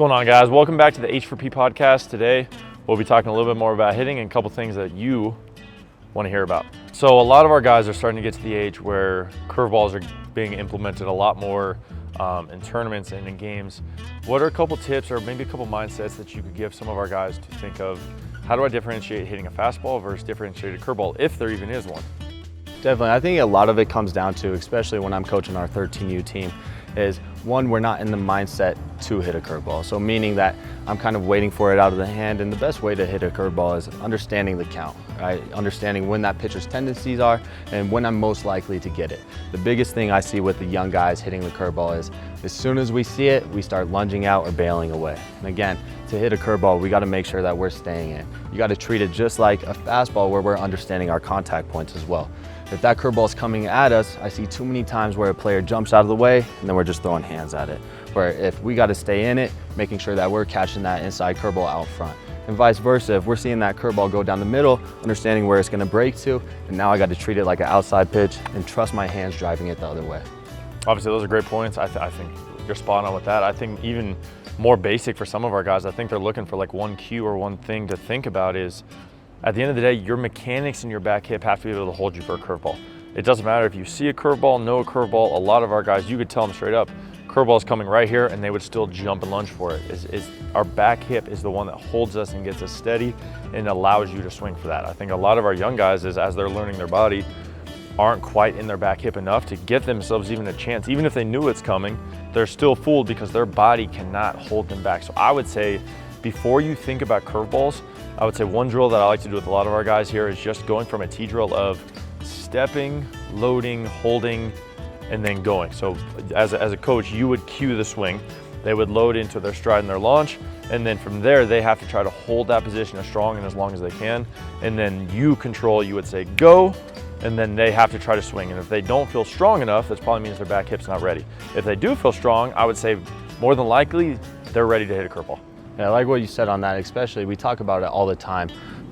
going on, guys? Welcome back to the H4P podcast. Today, we'll be talking a little bit more about hitting and a couple things that you want to hear about. So a lot of our guys are starting to get to the age where curveballs are being implemented a lot more in tournaments and in games. What are a couple tips or maybe a couple mindsets that you could give some of our guys to think of? How do I differentiate hitting a fastball versus differentiated curveball, if there even is one? Definitely. I think a lot of it comes down to, especially when I'm coaching our 13U team, is one, we're not in the mindset to hit a curveball. So meaning that I'm kind of waiting for it out of the hand, and the best way to hit a curveball is understanding the count, right? Understanding when that pitcher's tendencies are and when I'm most likely to get it. The biggest thing I see with the young guys hitting the curveball is as soon as we see it, we start lunging out or bailing away. And again, to hit a curveball, we got to make sure that we're staying in. You got to treat it just like a fastball where we're understanding our contact points as well. If that curveball is coming at us, I see too many times where a player jumps out of the way and then we're just throwing hands at it. Where if we got to stay in it, making sure that we're catching that inside curveball out front. And vice versa, if we're seeing that curveball go down the middle, understanding where it's going to break to, and now I got to treat it like an outside pitch and trust my hands driving it the other way. Obviously, those are great points. I think you're spot on with that. I think even more basic for some of our guys, I think they're looking for like one cue or one thing to think about is, at the end of the day, your mechanics and your back hip have to be able to hold you for a curveball. It doesn't matter if you see a curveball, know a curveball. A lot of our guys, you could tell them straight up, curveball's coming right here, and they would still jump and lunge for it. Our back hip is the one that holds us and gets us steady and allows you to swing for that. I think a lot of our young guys, as they're learning their body, aren't quite in their back hip enough to give themselves even a chance. Even if they knew it's coming, they're still fooled because their body cannot hold them back. So I would say, before you think about curveballs, I would say one drill that I like to do with a lot of our guys here is just going from a T drill of stepping, loading, holding, and then going. So as a coach, you would cue the swing. They would load into their stride and their launch, and then from there, they have to try to hold that position as strong and as long as they can. And then you control, you would say go, and then they have to try to swing. And if they don't feel strong enough, that probably means their back hip's not ready. If they do feel strong, I would say more than likely, they're ready to hit a curveball. Yeah, I like what you said on that, especially we talk about it all the time,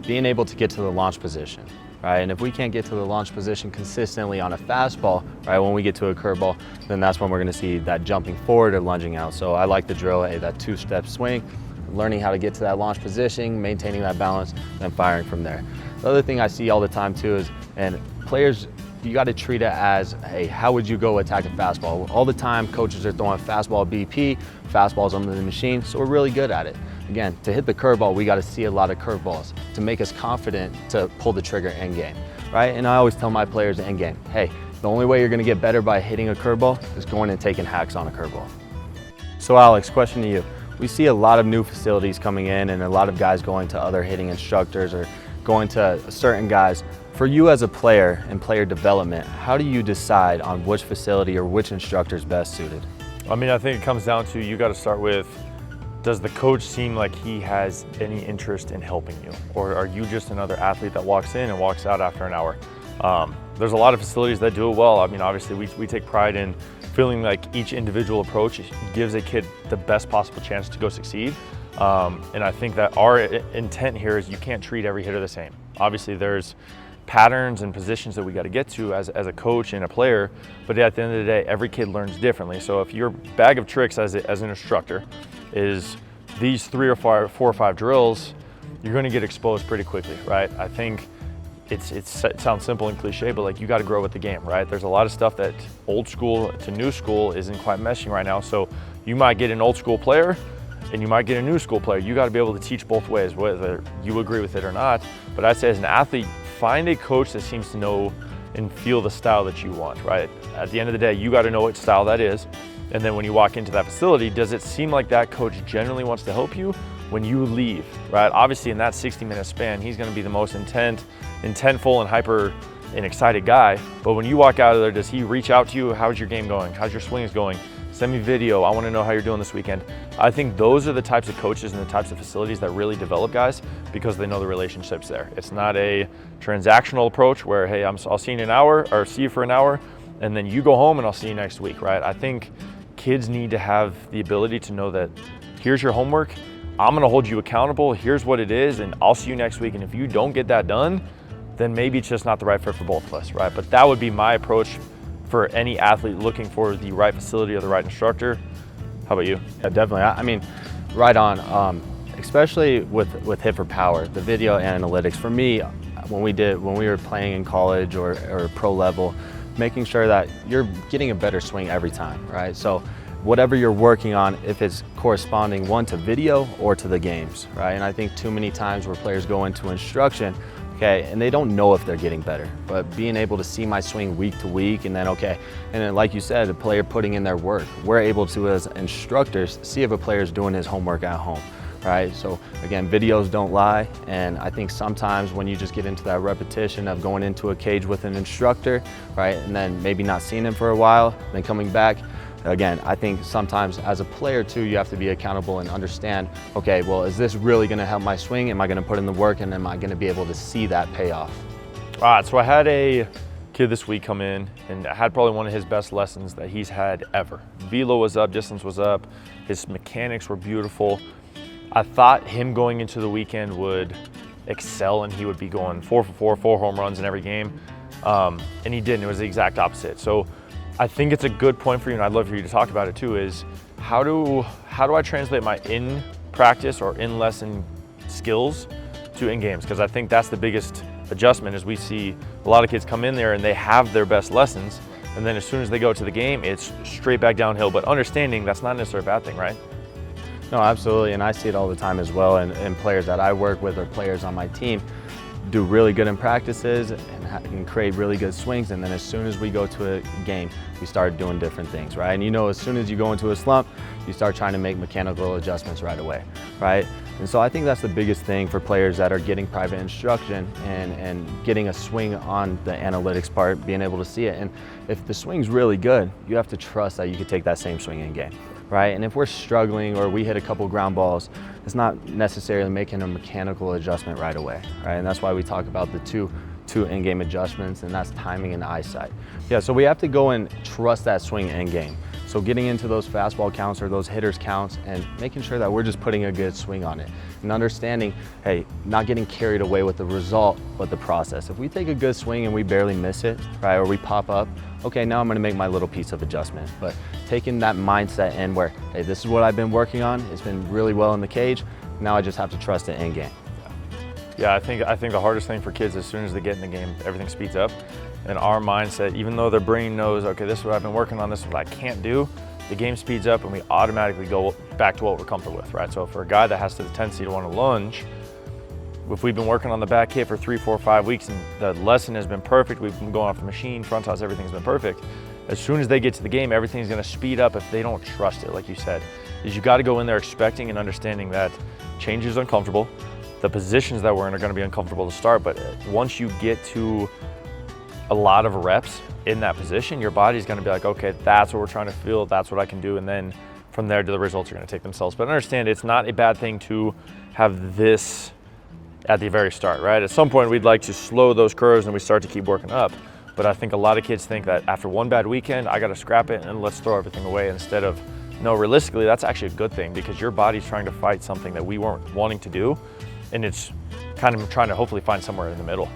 being able to get to the launch position, right? And if we can't get to the launch position consistently on a fastball, right, when we get to a curveball, then that's when we're gonna see that jumping forward or lunging out. So I like the drill, that two-step swing, learning how to get to that launch position, maintaining that balance, and then firing from there. The other thing I see all the time too is, and players, you got to treat it as, hey, how would you go attack a fastball? All the time, coaches are throwing fastball BP, fastballs under the machine, so we're really good at it. Again, to hit the curveball, we got to see a lot of curveballs to make us confident to pull the trigger end game, right? And I always tell my players end game, hey, the only way you're going to get better by hitting a curveball is going and taking hacks on a curveball. So Alex, question to you. We see a lot of new facilities coming in and a lot of guys going to other hitting instructors or going to certain guys. For you as a player and player development, how do you decide on which facility or which instructor is best suited? I mean, I think it comes down to, you got to start with, does the coach seem like he has any interest in helping you? Or are you just another athlete that walks in and walks out after an hour? There's a lot of facilities that do it well. I mean, obviously we take pride in feeling like each individual approach gives a kid the best possible chance to go succeed. And I think that our intent here is you can't treat every hitter the same. Obviously there's patterns and positions that we got to get to as a coach and a player, but at the end of the day, every kid learns differently. So if your bag of tricks as an instructor is these 4 or 5 drills, you're going to get exposed pretty quickly, right? I think it sounds simple and cliche, but like, you got to grow with the game, right? There's a lot of stuff that old school to new school isn't quite meshing right now. So you might get an old school player and you might get a new school player. You got to be able to teach both ways, whether you agree with it or not. But I'd say as an athlete, find a coach that seems to know and feel the style that you want, right? At the end of the day, you got to know what style that is. And then when you walk into that facility, does it seem like that coach genuinely wants to help you when you leave, right? Obviously in that 60-minute span, he's going to be the most intentful and hyper and excited guy. But when you walk out of there, does he reach out to you? How's your game going? How's your swings going? Send me video. I want to know how you're doing this weekend. I think those are the types of coaches and the types of facilities that really develop guys because they know the relationships there. It's not a transactional approach where, hey, I'll see you in an hour or see you for an hour and then you go home and I'll see you next week, right? I think kids need to have the ability to know that here's your homework. I'm going to hold you accountable. Here's what it is, and I'll see you next week. And if you don't get that done, then maybe it's just not the right fit for both of us, right? But that would be my approach for any athlete looking for the right facility or the right instructor. How about you? Yeah, definitely. I mean, Right on. Especially with Hit for Power, the video analytics. For me, when we were playing in college or pro level, making sure that you're getting a better swing every time, right? So whatever you're working on, if it's corresponding one to video or to the games, right? And I think too many times where players go into instruction, okay, and they don't know if they're getting better, but being able to see my swing week to week, and then like you said, the player putting in their work, we're able to, as instructors, see if a player's doing his homework at home, right? So again, videos don't lie, and I think sometimes when you just get into that repetition of going into a cage with an instructor, right, and then maybe not seeing him for a while, then coming back, again, I think sometimes as a player too, you have to be accountable and understand, okay, well, is this really gonna help my swing? Am I gonna put in the work, and am I gonna be able to see that payoff? All right, so I had a kid this week come in and I had probably one of his best lessons that he's had ever. Velo was up, distance was up, his mechanics were beautiful. I thought him going into the weekend would excel and he would be going 4 for 4, 4 home runs in every game, and he didn't. It was the exact opposite. So I think it's a good point for you, and I'd love for you to talk about it too, is how do I translate my in practice or in lesson skills to in games? Because I think that's the biggest adjustment, is we see a lot of kids come in there and they have their best lessons, and then as soon as they go to the game, it's straight back downhill. But understanding that's not necessarily a bad thing, right? No, absolutely, and I see it all the time as well, and players that I work with or players on my team do really good in practices and create really good swings, and then as soon as we go to a game, we start doing different things, right? And as soon as you go into a slump, you start trying to make mechanical adjustments right away, right? And so I think that's the biggest thing for players that are getting private instruction and getting a swing on the analytics part, being able to see it. And if the swing's really good, you have to trust that you can take that same swing in game, right? And if we're struggling or we hit a couple ground balls, it's not necessarily making a mechanical adjustment right away, right? And that's why we talk about the two in-game adjustments, and that's timing and eyesight. Yeah, so we have to go and trust that swing in-game. So getting into those fastball counts or those hitters counts and making sure that we're just putting a good swing on it. And understanding, hey, not getting carried away with the result, but the process. If we take a good swing and we barely miss it, right, or we pop up, okay, now I'm gonna make my little piece of adjustment. But taking that mindset in where, hey, this is what I've been working on, it's been really well in the cage, now I just have to trust it in game. Yeah, I think the hardest thing for kids, as soon as they get in the game, everything speeds up. And our mindset, even though their brain knows, okay, this is what I've been working on, this is what I can't do, the game speeds up and we automatically go back to what we're comfortable with, right? So for a guy that has the tendency to want to lunge, if we've been working on the back hit for 3, 4, 5 weeks and the lesson has been perfect, we've been going off the machine, front toss, everything's been perfect, as soon as they get to the game, everything's gonna speed up if they don't trust it, like you said. Is you gotta go in there expecting and understanding that change is uncomfortable, the positions that we're in are gonna be uncomfortable to start, but once you get to a lot of reps in that position, your body's gonna be like, okay, that's what we're trying to feel, that's what I can do, and then from there, the results are gonna take themselves. But understand, it's not a bad thing to have this at the very start, right? At some point, we'd like to slow those curves and we start to keep working up. But I think a lot of kids think that after one bad weekend, I gotta scrap it and let's throw everything away, instead of, no, realistically, that's actually a good thing, because your body's trying to fight something that we weren't wanting to do, and it's kind of trying to hopefully find somewhere in the middle.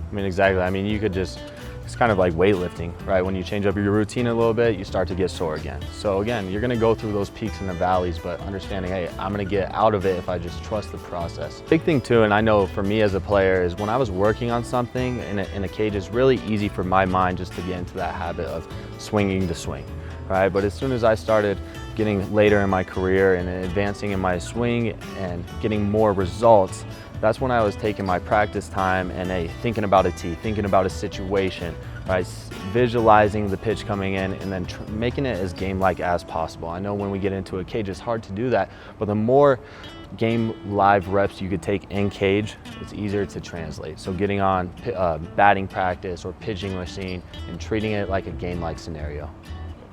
I mean, exactly. I mean, you could just, it's kind of like weightlifting, right? When you change up your routine a little bit, you start to get sore again. So again, you're gonna go through those peaks and the valleys, but understanding, hey, I'm gonna get out of it if I just trust the process. Big thing too, and I know for me as a player, is when I was working on something in a cage, it's really easy for my mind just to get into that habit of swinging to swing, right? But as soon as I started getting later in my career and advancing in my swing and getting more results, that's when I was taking my practice time and thinking about a tee, thinking about a situation, right? Visualizing the pitch coming in and then making it as game-like as possible. I know when we get into a cage, it's hard to do that, but the more game live reps you could take in cage, it's easier to translate. So getting on batting practice or pitching machine and treating it like a game-like scenario.